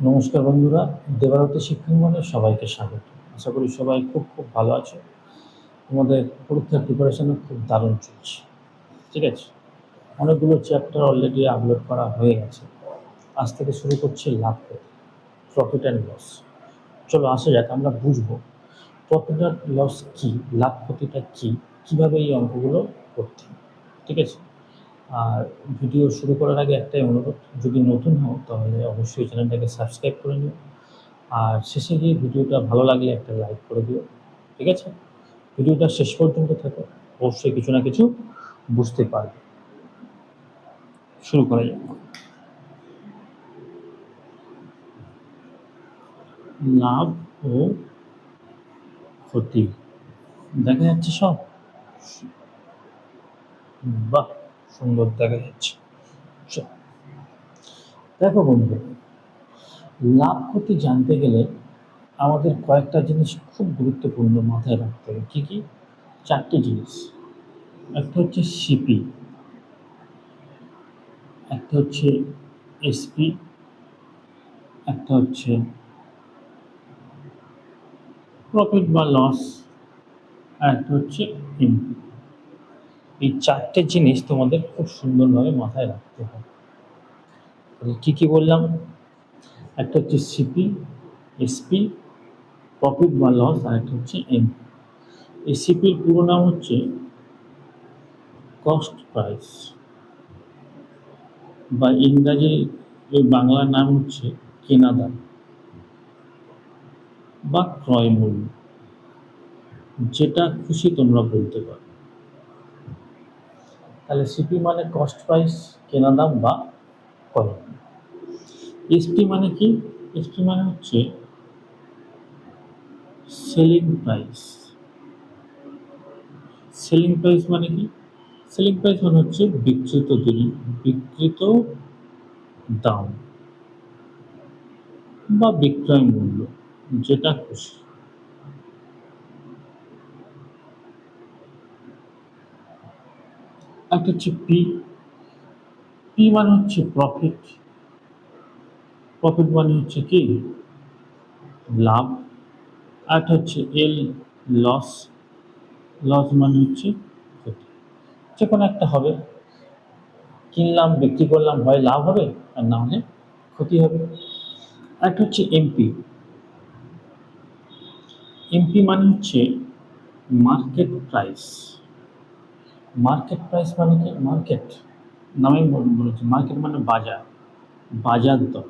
নমস্কার বন্ধুরা, দেবারতী শিক্ষাঙ্গনে সবাইকে স্বাগত। আশা করি সবাই খুব ভালো আছো। তোমাদের পরীক্ষার প্রিপারেশনও খুব দারুণ চলছে। ঠিক আছে, অনেকগুলো চ্যাপ্টার অলরেডি আপলোড করা হয়ে গেছে। আজ থেকে শুরু করছি লাভ ক্ষতি, প্রফিট অ্যান্ড লস। চলো আসা যাক, আমরা বুঝবো প্রফিট অ্যান্ড লস কী, লাভ ক্ষতিটা কী, কীভাবে এই অঙ্কগুলো করতে হয়। ঠিক আছে, আর ভিডিও শুরু করার আগে একটাই অনুরোধ, যদি নতুন হও তাহলে অবশ্যই চ্যানেলটাকে সাবস্ক্রাইব করে নিও। আর শেষে গিয়ে ভিডিওটা ভালো লাগলে একটা লাইক করে দিও। ঠিক আছে, ভিডিওটা শেষ পর্যন্ত থাকো, অবশ্যই কিছু না কিছু বুঝতে পারবে। শুরু করা যাক। লাভ ও ক্ষতি দেখা যাচ্ছে সব? বাহ, সুন্দর দেখা যাচ্ছে। দেখো বন্ধু, লাভ ক্ষতি জানতে গেলে আমাদের কয়েকটা জিনিস খুব গুরুত্বপূর্ণ মাথায় রাখতে হবে। কী কী? চারটি জিনিস। একটা হচ্ছে সিপি, একটা হচ্ছে এসপি, একটা হচ্ছে প্রফিট বা লস, আর একটা হচ্ছে ইনপুট। এই চারটে জিনিস তোমাদের খুব সুন্দরভাবে মাথায় রাখতে হবে। কী কী বললাম? একটা হচ্ছে সিপি, এসপি, প্রফিট বা লস, আর একটা হচ্ছে ইনপুট। এই সিপির পুরো নাম হচ্ছে কস্ট প্রাইস, বা ইংরাজি এর বাংলার নাম হচ্ছে কেনা দাম বা ক্রয় মূল্য, যেটা খুশি তোমরা বলতে পারো। তাহলে সিপি মানে কস্ট প্রাইস, কেনা দাম বা ক্রয় মূল্য। এসপি মানে কি? এসপি মানে হচ্ছে সেলিং প্রাইস। সেলিং প্রাইস মানে কি? সেলিং প্রাইস মানে হচ্ছে বিক্রিত দাম বা বিক্রয় মূল্য, যেটা খুশি। একটা হচ্ছে পি। পি মানে হচ্ছে প্রফিট। প্রফিট মানে হচ্ছে কি? লাভ। আর হচ্ছে এল, লস। লস মানে হচ্ছে ক্ষতি। যে কোনো একটা হবে, কিনলাম বিক্রি করলাম, হয় লাভ হবে আর না হলে ক্ষতি হবে। একটা হচ্ছে এমপি। এমপি মানে হচ্ছে মার্কেট প্রাইস। মার্কেট প্রাইস মানে কি? মার্কেট নামেই বলেছে, মার্কেট মানে বাজার, বাজার দর।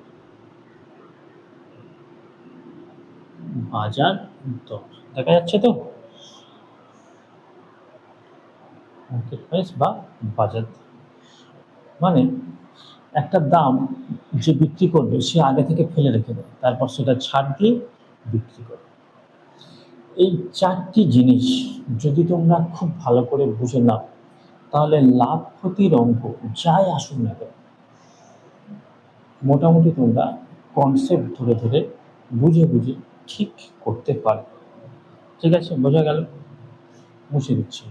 বাজার দর দেখা যাচ্ছে তো? মার্কেট প্রাইস বা বাজার দর মানে একটা দাম যে বিক্রি করবে সে আগে থেকে ফেলে রেখে দেয়, তারপর সেটা ছাড় দিয়ে বিক্রি করে। এই চারটি জিনিস যদি তোমরা খুব ভালো করে বুঝে নাও, তাহলে লাভ ক্ষতির অঙ্ক যাই আসুক না কেন, মোটামুটি তোমরা কনসেপ্ট ধরে ধরে বুঝে বুঝে ঠিক করতে পারবে। ঠিক আছে, বোঝা গেল? মুছে দিচ্ছি।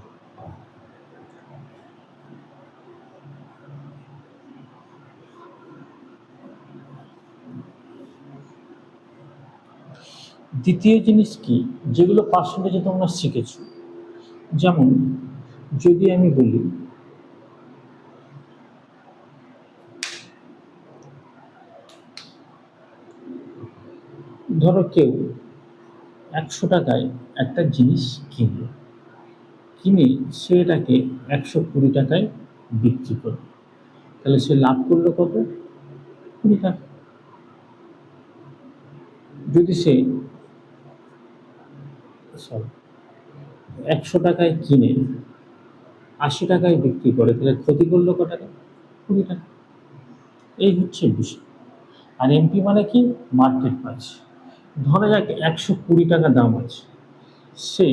দ্বিতীয় জিনিস কি, যেগুলো পার্সেন্টেজে তোমরা শিখেছো। যেমন যদি আমি বলি, ধরো কেউ 100 টাকায় একটা জিনিস কিনলো, কিনে সে এটাকে 120 টাকায় বিক্রি করলো, তাহলে সে লাভ করলো কত? 20 টাকা। যদি সে 100 টাকায় কিনে 80 টাকায় বিক্রি করে, তাহলে ক্ষতি করলো কত টাকা? 20 টাকা। এই হচ্ছে বিষয়। আর এমপি মানে কি? Market price. ধরা যাক 120 টাকা দাম আছে, সে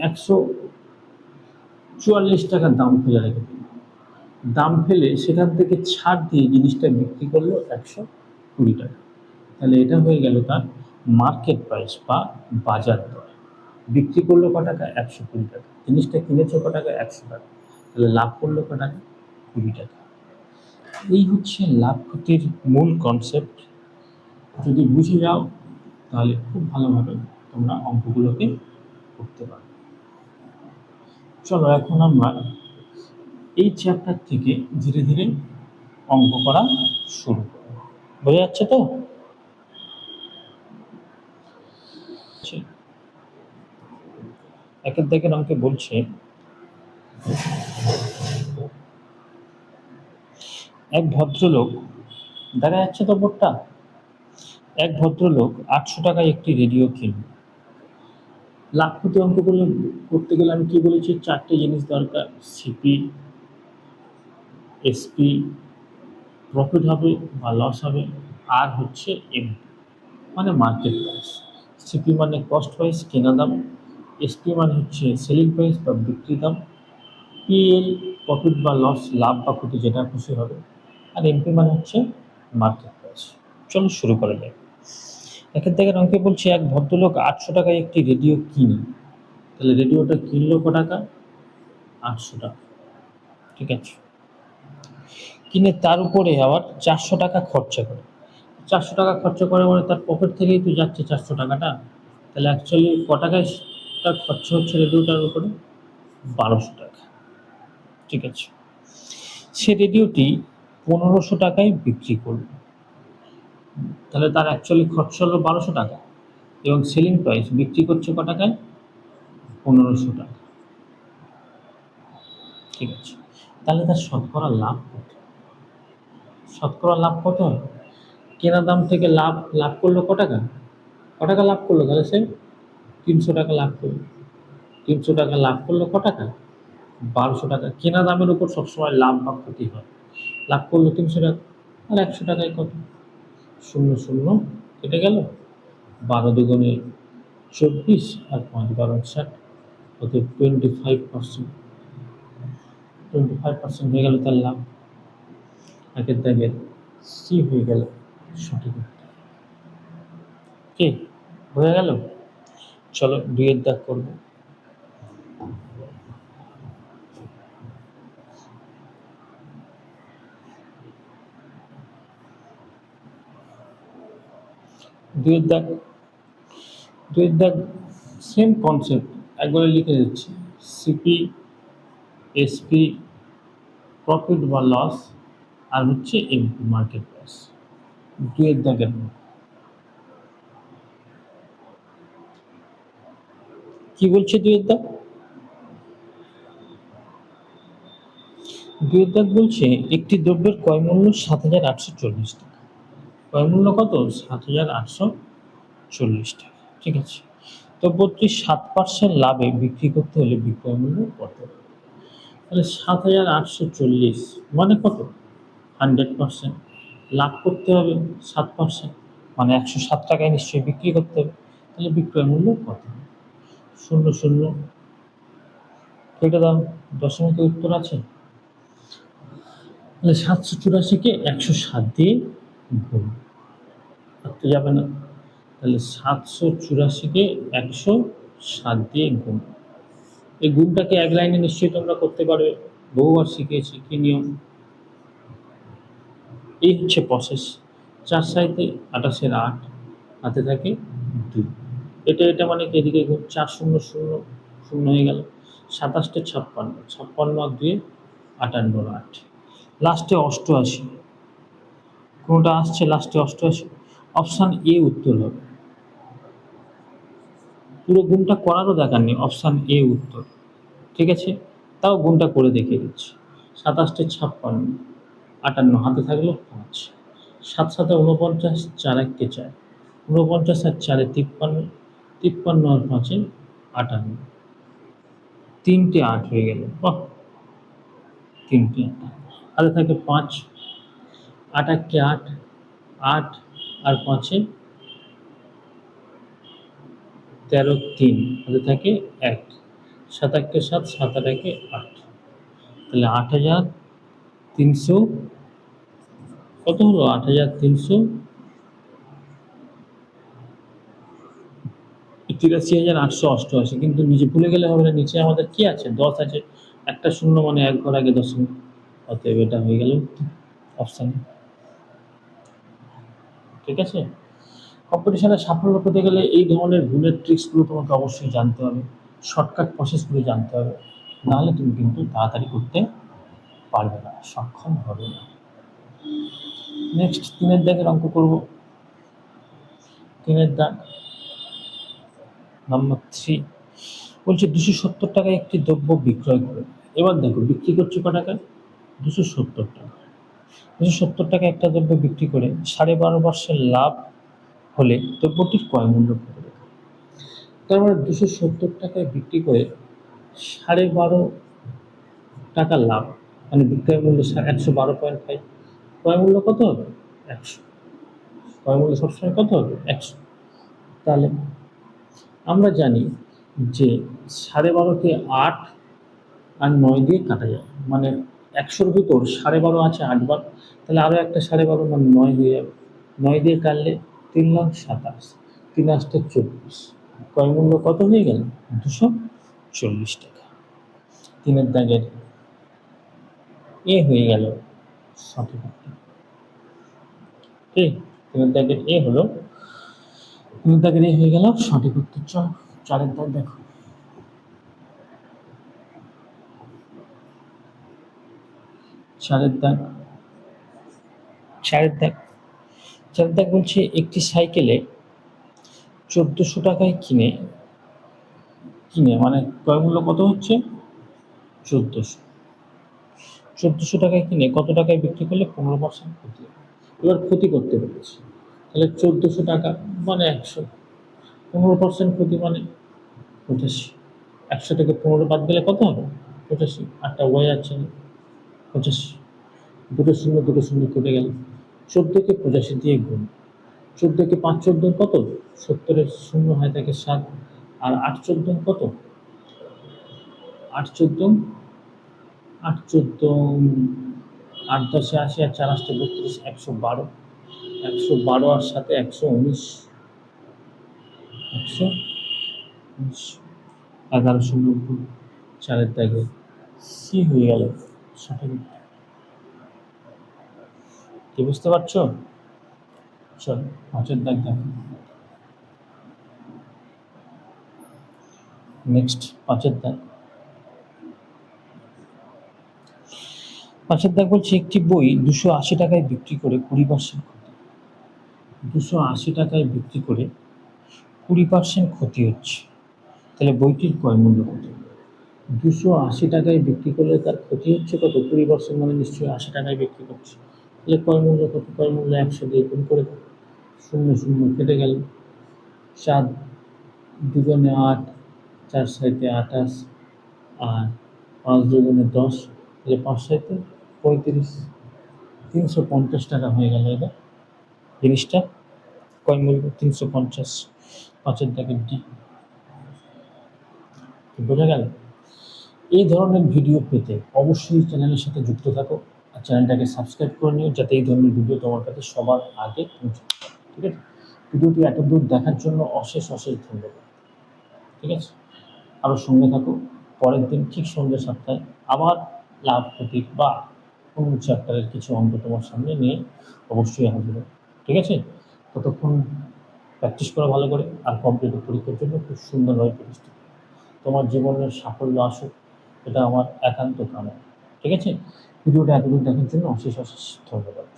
144 টাকার দাম ফেলে রেখে দিল। দাম ফেলে সেখান থেকে ছাড় দিয়ে জিনিসটা বিক্রি করলো 120 টাকা। তাহলে এটা হয়ে গেল তার মার্কেট প্রাইস বা বাজার দর। বিক্রি করলো ক টাকা? 120 টাকা। জিনিসটা কিনেছে ক টাকা? 100 টাকা। তাহলে লাভ করলো ক টাকা? 20 টাকা। এই হচ্ছে লাভ ক্ষতির মূল কনসেপ্ট। যদি বুঝে যাও তাহলে খুব ভালোভাবে তোমরা অঙ্কগুলোকে করতে পারো। চলো এখন আমরা এই চ্যাপ্টার থেকে ধীরে ধীরে অঙ্ক করা শুরু করব। বোঝা যাচ্ছে তো? একের দাগের অঙ্কে বলছে এক ভদ্রলোক, দেখা যাচ্ছে তো বোর্ডটা? এক ভদ্রলোক 800 টাকায় একটি রেডিও কিনল। লাখপতি অঙ্কগুলো করতে গেলে আমি কি বলেছি, 4টে জিনিস দরকার। সিপি, এসপি, প্রফিট হবে বা লস হবে, আর হচ্ছে এমপি মানে মার্কেট প্রাইস। সিপি মানে কস্ট প্রাইস, কেনা দাম। এসপি মানে হচ্ছে সেলিং প্রাইস বা বিক্রি দাম। পিএল প্রফিট বা লস, লাভ বা ক্ষতি যেটা খুশি হবে। আর এমপি মানে হচ্ছে মার্কেট প্রাইস। চলো শুরু করা যায়। একের থেকে অঙ্কে বলছে এক ভদ্রলোক 800 টাকায় একটি রেডিও কিনে। তাহলে রেডিওটা কিনলো ক টাকা? 800 টাকা। ঠিক আছে, কিনে তার উপরে আবার 400 টাকা খরচা করে। 400 টাকা খরচা করে মানে তার পকেট থেকেই তো যাচ্ছে 400 টাকাটা। তাহলে অ্যাকচুয়ালি ক টাকায় তার খরচা হচ্ছে রেডিওটার উপরে? 1200 টাকা। ঠিক আছে, সে রেডিওটি 1500 টাকায় বিক্রি করল। তাহলে তার অ্যাকচুয়ালি খরচা হলো 1200 টাকা এবং সেলিং প্রাইস বিক্রি করছে ক টাকায়? 1500 টাকা। ঠিক আছে, তাহলে তার শতকরা লাভ কত? শতকরা লাভ কত হয়? কেনা দাম থেকে লাভ লাভ করলো ক টাকা? ক টাকা লাভ করলো? তাহলে সে 300 টাকা লাভ করলো। 300 টাকা লাভ করলো ক টাকা? 1200 টাকা। কেনা দামের উপর সবসময় লাভ বা ক্ষতি হয়। লাভ করলো 300 টাকা, আর 100 টাকায় কত? শূন্য শূন্য কেটে গেল। 12 দুগুণে 24 আর 5 12 60, অর্থাৎ 25%। 25% হয়ে গেল তার লাভ। একের দাগের সি হয়ে গেল সঠিক উত্তর। কি হয়ে গেল? চলো 2 এর দাগ করবো। 2 এর দাগ, 2 এর দাগ সেম কনসেপ্ট, একবারে লিখে দিচ্ছি। সিপি, এসপি, প্রফিট বা লস, আর হচ্ছে এমপি মার্কেট প্রাইস। 2 এর দাগের কি বলছে? 2 এর দাগ, 2 এর দাগ বলছে একটি দ্রব্যের ক্রয় মূল্য 7,840 টাকা। ক্রয় মূল্য কত? 7,840 টাকা। ঠিক আছে, দ্রব্যটি 7% লাভে বিক্রি করতে হলে বিক্রয় মূল্য কত? তাহলে 7,840 মানে কত? 100%। লাভ করতে হবে 7%, মানে 107 টাকায় নিশ্চয়ই বিক্রি করতে হবে। তাহলে বিক্রয় মূল্য কত? শূন্য শূন্য কেটে দাও, দশমিকের উত্তর আছে। তাহলে 784কে 107 দিয়ে গুণ, আর তো যাবে না। তাহলে 784কে 107 দিয়ে গুণ। এই গুণটাকে এক লাইনে নিশ্চয়ই তোমরা করতে পারবে, বহুবার শিখিয়েছি। কি নিয়ম? এই হচ্ছে প্রসেস। 4 সাইতে 28-এর 8, হাতে থাকে 2। এটা মানে কি? এদিকে 4 শূন্য শূন্য শূন্য হয়ে গেল। 27-টা 56, 56 আর 2 58, 8 লাস্টে 88। কোনটা আসছে লাস্টে? 88। অপশান এ উত্তর হবে। পুরো গুণটা করারও দরকার নেই, অপশান এ উত্তর। ঠিক আছে, তাও গুণটা করে দেখিয়ে দিচ্ছি। 27-টে 56, 58, হাতে থাকলো 5। 7 7-এ 49, 4 1-কে 4, 49 আর 4-এ 53, 53 আর 5-এ 58, 3টে 8 হয়ে গেল। বাহ, 3টে 8, হাতে থাকে 5, 8 1-কে 8, 8 আর 5-এ 13, 3, হাতে থাকে 1, 7 1-কে 7, 7 আর 1-এ 8। তাহলে 8,300 কত হলো? 8,383,888। কিন্তু নিচে ভুলে গেলে হবে না, নিচে আমাদের কি আছে? 10 আছে। একটা শূন্য মানে এক ঘর আগে দশমিক, অতএব এটা হয়ে গেল অপশান। ঠিক আছে, কম্পিটিশনে সাফল্য পেতে গেলে এই ধরনের ভুলের ট্রিক্সগুলো তোমাকে অবশ্যই জানতে হবে, শর্টকাট প্রসেসগুলো জানতে হবে, নাহলে তুমি কিন্তু তাড়াতাড়ি করতে পারবে না, সক্ষম হবে না। নেক্সট 3-এর দাগের অঙ্ক করব। 3-এর দাগ নাম্বার 3 বলছে 270 টাকায় একটি দ্রব্য বিক্রয় করে। এবার দেখো বিক্রি করছে ক টাকায়? 270 টাকা। 270 টাকা একটা দ্রব্য বিক্রি করে 12.5% লাভ হলে দ্রব্যটির ক্রয় মূল্য কত? তার মানে 270 টাকায় বিক্রি করে 12.5 টাকা লাভ, মানে বিক্রয় মূল্য 112.5, ক্রয় মূল্য কত হবে? 100। ক্রয় মূল্য সবসময় কত হবে? 100। তাহলে আমরা জানি যে 12.5-কে 8 আর 9 দিয়ে কাটা যায়, মানে 100-র ভিতর 12.5 আছে 8 বার, তাহলে আরও একটা 12.5 মানে 9 হয়ে যাবে। 9 দিয়ে কাটলে 3 লং 27, 3 8 24, ক্রয় মূল্য কত হয়ে গেল? 240 টাকা। 3-এর দাগের এ হয়ে গেল সঠিক উত্তর। ঠিক, 3-এর দাগের এ হলো, 3-এর দাগের এ হয়ে গেল সঠিক উত্তর। চল 4-এর দাগ দেখো। 4-এর দাগ 4-এর দাগ 4-এর দাগ বলছে একটি সাইকেলে 1400 টাকায় কিনে মানে ক্রয় মূল্য কত হচ্ছে? 1400 টাকায় কিনে কত টাকায় বিক্রি করলে 15% ক্ষতি হবে। এবার ক্ষতি করতে পেরেছি, তাহলে 1400 টাকা মানে 100, 15% ক্ষতি মানে 85। 100 থেকে 15 বাদ গেলে কত হবে? 85। 8টা ওয়াই আছে, 85। দুটো শূন্য কেটে গেল। 14-কে 85 দিয়ে গুণ। 14-কে 5 14 কত? 70-এর শূন্য হয় থাকে 7, আর 8 14 কত? 8 14 8 14 8 10 80 আর 4 8 32, 112। 112 আর সাথে 119, 119, 1190। 4-এর দাগে সি হয়ে গেল সঠিক উত্তর। কি বুঝতে পারছো? চল 5-এর দাগ দেখো। নেক্সট 5-এর দাগ। 5-এর দাগ বলছে একটি বই 280 টাকায় বিক্রি করে 20% ক্ষতি। 280 টাকায় বিক্রি করে 20% ক্ষতি হচ্ছে, তাহলে বইটির ক্রয় মূল্য কত? 280 টাকায় বিক্রি করলে তার ক্ষতি হচ্ছে কত? 20%, মানে নিশ্চয়ই 80 টাকায় বিক্রি করছে, তাহলে ক্রয় মূল্য কত? ক্রয় মূল্য 100 দিয়ে গুণ করে দাও। শূন্য শূন্য কেটে গেল। 7 দুগুণে 8, 4 7 28, আর 5 দুগুণে 10, তাহলে 5 7 35, 350 টাকা হয়ে গেল। এটা জিনিসটা ক্রয় মূল্য 350। 5-এর দাগের ডি। বোঝা গেল? এই ধরনের ভিডিও পেতে অবশ্যই চ্যানেলের সাথে যুক্ত থাকো, আর চ্যানেলটাকে সাবস্ক্রাইব করে নিও, যাতে এই ধরনের ভিডিও তোমার কাছে সবার আগে পৌঁছে। ঠিক আছে, ভিডিওটি এত দূর দেখার জন্য অশেষ ধন্যবাদ। ঠিক আছে, আরও সঙ্গে থাকো। পরের দিন ঠিক সন্ধ্যে 7টায় আবার লাভ ক্ষতি বা কোন চ্যাপ্টারের কিছু অঙ্ক তোমার সামনে নিয়ে অবশ্যই হাজির হবে। ঠিক আছে, ততক্ষণ প্র্যাকটিস করো ভালো করে, আর কম্পিটিটিভ পরীক্ষার জন্য খুব সুন্দরভাবে প্রস্তুত। তোমার জীবনের সাফল্য আসুক, এটা আমার একান্ত কামনা। ঠিক আছে, ভিডিওটা এতদূর দেখার জন্য অশেষ ধন্যবাদ।